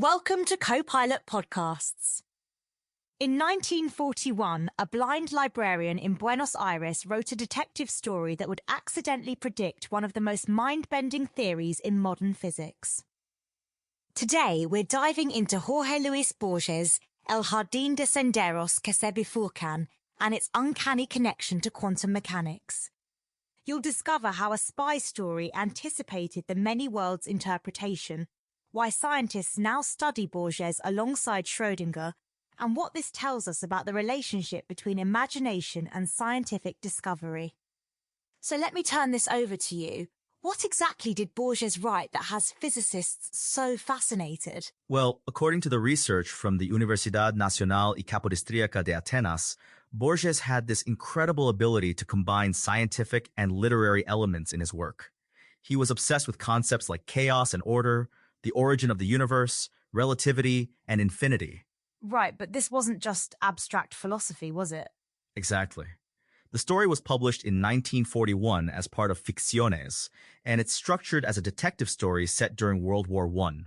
Welcome to Copilot Podcasts. In 1941, a blind librarian in Buenos Aires wrote a detective story that would accidentally predict one of the most mind-bending theories in modern physics. Today, we're diving into Jorge Luis Borges' El Jardín de Senderos que se bifurcan and its uncanny connection to quantum mechanics. You'll discover how a spy story anticipated the many worlds interpretation, why scientists now study Borges alongside Schrödinger, and what this tells us about the relationship between imagination and scientific discovery. So let me turn this over to you. What exactly did Borges write that has physicists so fascinated? Well, according to the research from the Universidad Nacional y Capodistríaca de Atenas, Borges had this incredible ability to combine scientific and literary elements in his work. He was obsessed with concepts like chaos and order, the origin of the universe, relativity, and infinity. Right, but this wasn't just abstract philosophy, was it? Exactly. The story was published in 1941 as part of Ficciones, and it's structured as a detective story set during World War I.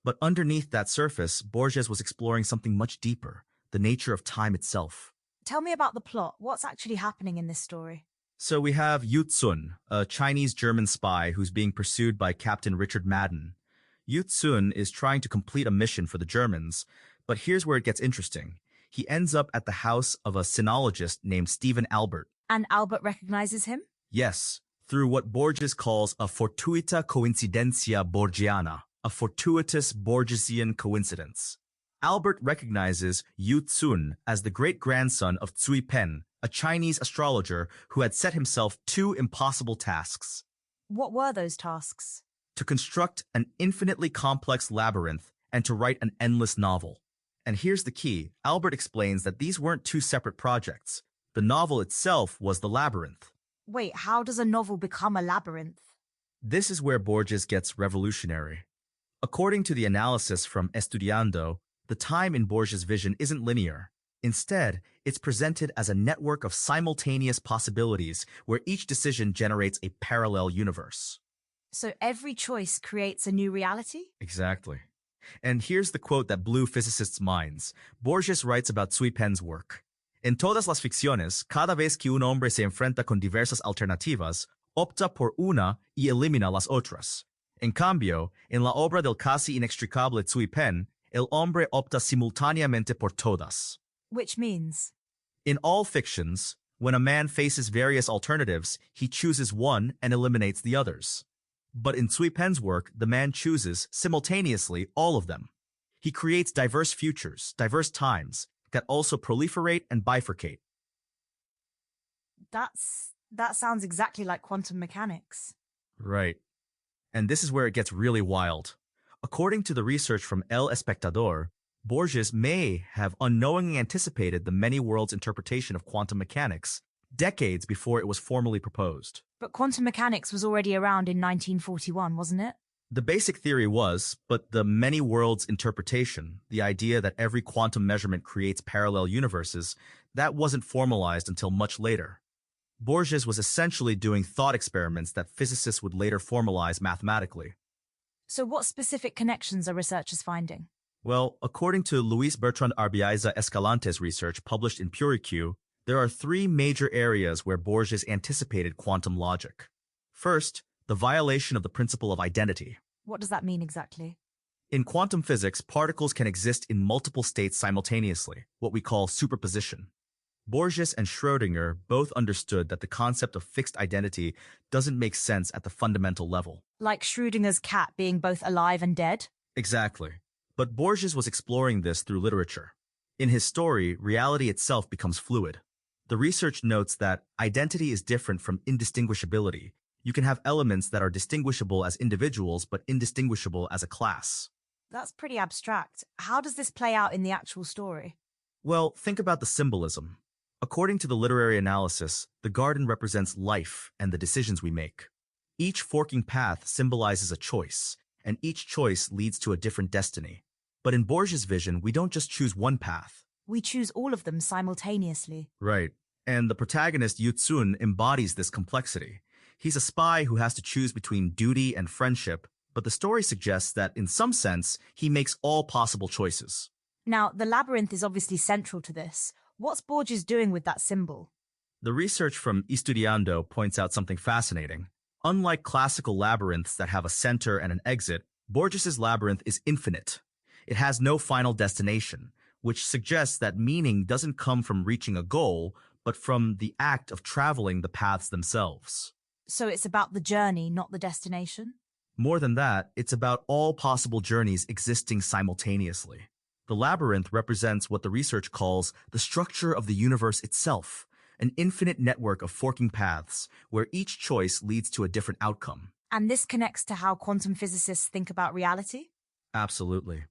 But underneath that surface, Borges was exploring something much deeper, the nature of time itself. Tell me about the plot. What's actually happening in this story? So we have Yu Tsun, a Chinese-German spy who's being pursued by Captain Richard Madden. Yu Tsun is trying to complete a mission for the Germans, but here's where it gets interesting. He ends up at the house of a sinologist named Stephen Albert. And Albert recognizes him? Yes, through what Borges calls a fortuita coincidencia borgiana, a fortuitous Borgesian coincidence. Albert recognizes Yu Tsun as the great-grandson of Cui Pen, a Chinese astrologer who had set himself two impossible tasks. What were those tasks? To construct an infinitely complex labyrinth and to write an endless novel. And here's the key. Albert explains that these weren't two separate projects. The novel itself was the labyrinth. Wait, how does a novel become a labyrinth? This is where Borges gets revolutionary. According to the analysis from Estudiando, the time in Borges' vision isn't linear. Instead, it's presented as a network of simultaneous possibilities where each decision generates a parallel universe. So every choice creates a new reality? Exactly. And here's the quote that blew physicists' minds. Borges writes about Cui Pen's work. En todas las ficciones, cada vez que un hombre se enfrenta con diversas alternativas, opta por una y elimina las otras. En cambio, en la obra del casi inextricable Cui Pen, el hombre opta simultáneamente por todas. Which means? In all fictions, when a man faces various alternatives, he chooses one and eliminates the others. But in Cui Pen's work, the man chooses, simultaneously, all of them. He creates diverse futures, diverse times, that also proliferate and bifurcate. That sounds exactly like quantum mechanics. Right. And this is where it gets really wild. According to the research from El Espectador, Borges may have unknowingly anticipated the many worlds interpretation of quantum mechanics decades before it was formally proposed. But quantum mechanics was already around in 1941, wasn't it? The basic theory was, but the many worlds interpretation, the idea that every quantum measurement creates parallel universes, that wasn't formalized until much later. Borges was essentially doing thought experiments that physicists would later formalize mathematically. So what specific connections are researchers finding? Well, according to Luis Bertrand Arbiaiza Escalante's research published in PureQ, there are three major areas where Borges anticipated quantum logic. First, the violation of the principle of identity. What does that mean exactly? In quantum physics, particles can exist in multiple states simultaneously, what we call superposition. Borges and Schrödinger both understood that the concept of fixed identity doesn't make sense at the fundamental level. Like Schrödinger's cat being both alive and dead? Exactly. But Borges was exploring this through literature. In his story, reality itself becomes fluid. The research notes that identity is different from indistinguishability. You can have elements that are distinguishable as individuals but indistinguishable as a class. That's pretty abstract. How does this play out in the actual story? Well, think about the symbolism. According to the literary analysis, the garden represents life and the decisions we make. Each forking path symbolizes a choice, and each choice leads to a different destiny. But in Borges' vision, we don't just choose one path. We choose all of them simultaneously. Right. And the protagonist, Yu Tsun, embodies this complexity. He's a spy who has to choose between duty and friendship, but the story suggests that, in some sense, he makes all possible choices. Now, the labyrinth is obviously central to this. What's Borges doing with that symbol? The research from Estudiando points out something fascinating. Unlike classical labyrinths that have a center and an exit, Borges's labyrinth is infinite. It has no final destination, which suggests that meaning doesn't come from reaching a goal, but from the act of traveling the paths themselves. So it's about the journey, not the destination? More than that, it's about all possible journeys existing simultaneously. The labyrinth represents what the research calls the structure of the universe itself, an infinite network of forking paths where each choice leads to a different outcome. And this connects to how quantum physicists think about reality? Absolutely.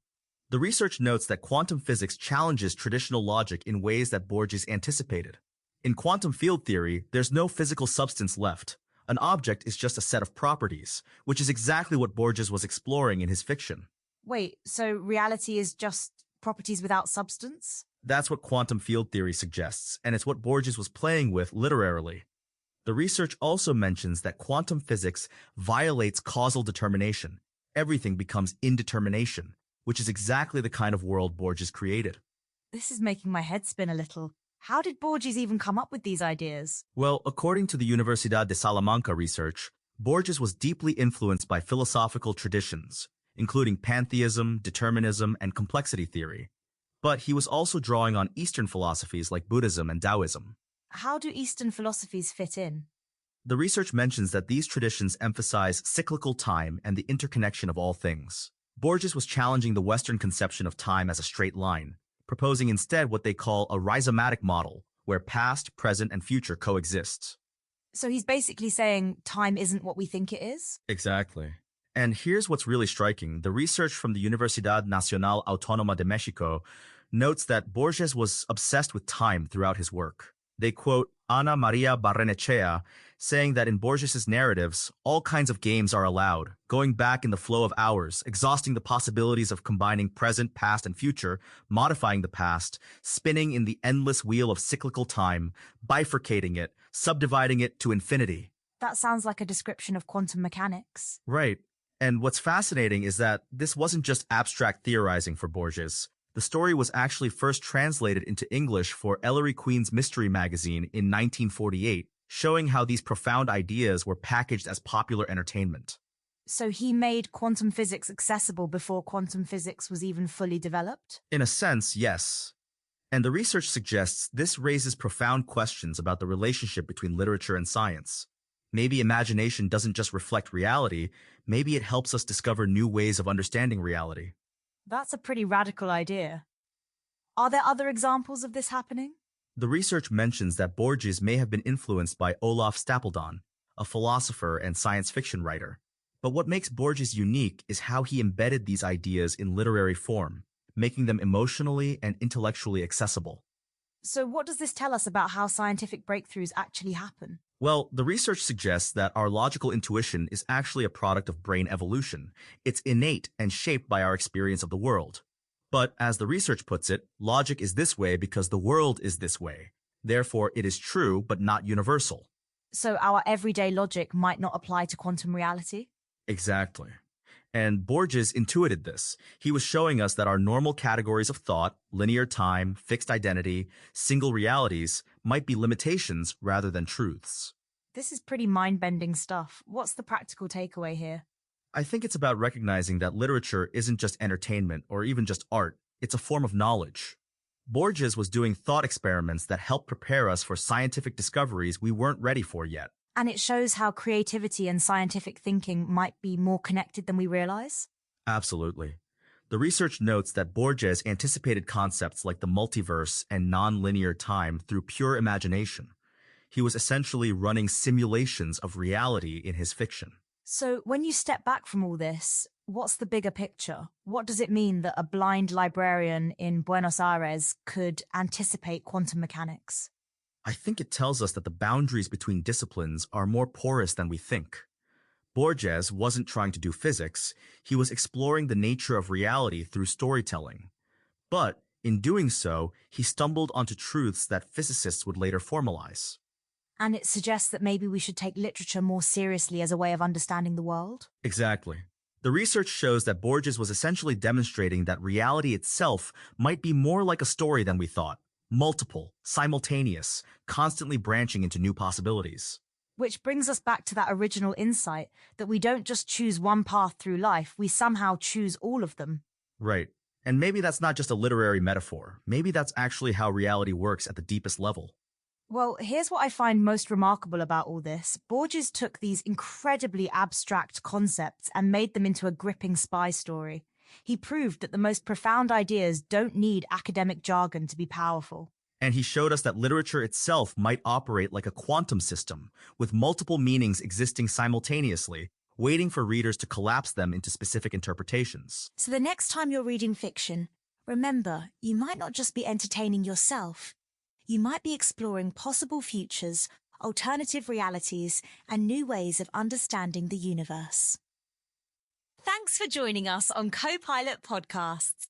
The research notes that quantum physics challenges traditional logic in ways that Borges anticipated. In quantum field theory, there's no physical substance left. An object is just a set of properties, which is exactly what Borges was exploring in his fiction. Wait, so reality is just properties without substance? That's what quantum field theory suggests, and it's what Borges was playing with literarily. The research also mentions that quantum physics violates causal determination. Everything becomes indetermination, which is exactly the kind of world Borges created. This is making my head spin a little. How did Borges even come up with these ideas? Well, according to the Universidad de Salamanca research, Borges was deeply influenced by philosophical traditions, including pantheism, determinism, and complexity theory. But he was also drawing on Eastern philosophies like Buddhism and Taoism. How do Eastern philosophies fit in? The research mentions that these traditions emphasize cyclical time and the interconnection of all things. Borges was challenging the Western conception of time as a straight line, proposing instead what they call a rhizomatic model, where past, present, and future coexist. So he's basically saying time isn't what we think it is? Exactly. And here's what's really striking. The research from the Universidad Nacional Autónoma de México notes that Borges was obsessed with time throughout his work. They quote Ana Maria Barrenechea, saying that in Borges's narratives, all kinds of games are allowed, going back in the flow of hours, exhausting the possibilities of combining present, past, and future, modifying the past, spinning in the endless wheel of cyclical time, bifurcating it, subdividing it to infinity. That sounds like a description of quantum mechanics. Right. And what's fascinating is that this wasn't just abstract theorizing for Borges. The story was actually first translated into English for Ellery Queen's Mystery magazine in 1948, showing how these profound ideas were packaged as popular entertainment. So he made quantum physics accessible before quantum physics was even fully developed? In a sense, yes. And the research suggests this raises profound questions about the relationship between literature and science. Maybe imagination doesn't just reflect reality, maybe it helps us discover new ways of understanding reality. That's a pretty radical idea. Are there other examples of this happening? The research mentions that Borges may have been influenced by Olaf Stapledon, a philosopher and science fiction writer. But what makes Borges unique is how he embedded these ideas in literary form, making them emotionally and intellectually accessible. So what does this tell us about how scientific breakthroughs actually happen? Well, the research suggests that our logical intuition is actually a product of brain evolution. It's innate and shaped by our experience of the world. But as the research puts it, logic is this way because the world is this way. Therefore, it is true, but not universal. So our everyday logic might not apply to quantum reality? Exactly. And Borges intuited this. He was showing us that our normal categories of thought, linear time, fixed identity, single realities, might be limitations rather than truths. This is pretty mind-bending stuff. What's the practical takeaway here? I think it's about recognizing that literature isn't just entertainment or even just art. It's a form of knowledge. Borges was doing thought experiments that helped prepare us for scientific discoveries we weren't ready for yet. And it shows how creativity and scientific thinking might be more connected than we realize? Absolutely. The research notes that Borges anticipated concepts like the multiverse and non-linear time through pure imagination. He was essentially running simulations of reality in his fiction. So when you step back from all this, what's the bigger picture? What does it mean that a blind librarian in Buenos Aires could anticipate quantum mechanics? I think it tells us that the boundaries between disciplines are more porous than we think. Borges wasn't trying to do physics, he was exploring the nature of reality through storytelling. But in doing so, he stumbled onto truths that physicists would later formalize. And it suggests that maybe we should take literature more seriously as a way of understanding the world? Exactly. The research shows that Borges was essentially demonstrating that reality itself might be more like a story than we thought. Multiple, simultaneous, constantly branching into new possibilities. Which brings us back to that original insight that we don't just choose one path through life, we somehow choose all of them. Right. And maybe that's not just a literary metaphor. Maybe that's actually how reality works at the deepest level. Well, here's what I find most remarkable about all this. Borges took these incredibly abstract concepts and made them into a gripping spy story. He proved that the most profound ideas don't need academic jargon to be powerful. And he showed us that literature itself might operate like a quantum system, with multiple meanings existing simultaneously, waiting for readers to collapse them into specific interpretations. So the next time you're reading fiction, remember, you might not just be entertaining yourself. You might be exploring possible futures, alternative realities, and new ways of understanding the universe. Thanks for joining us on Copilot Podcasts.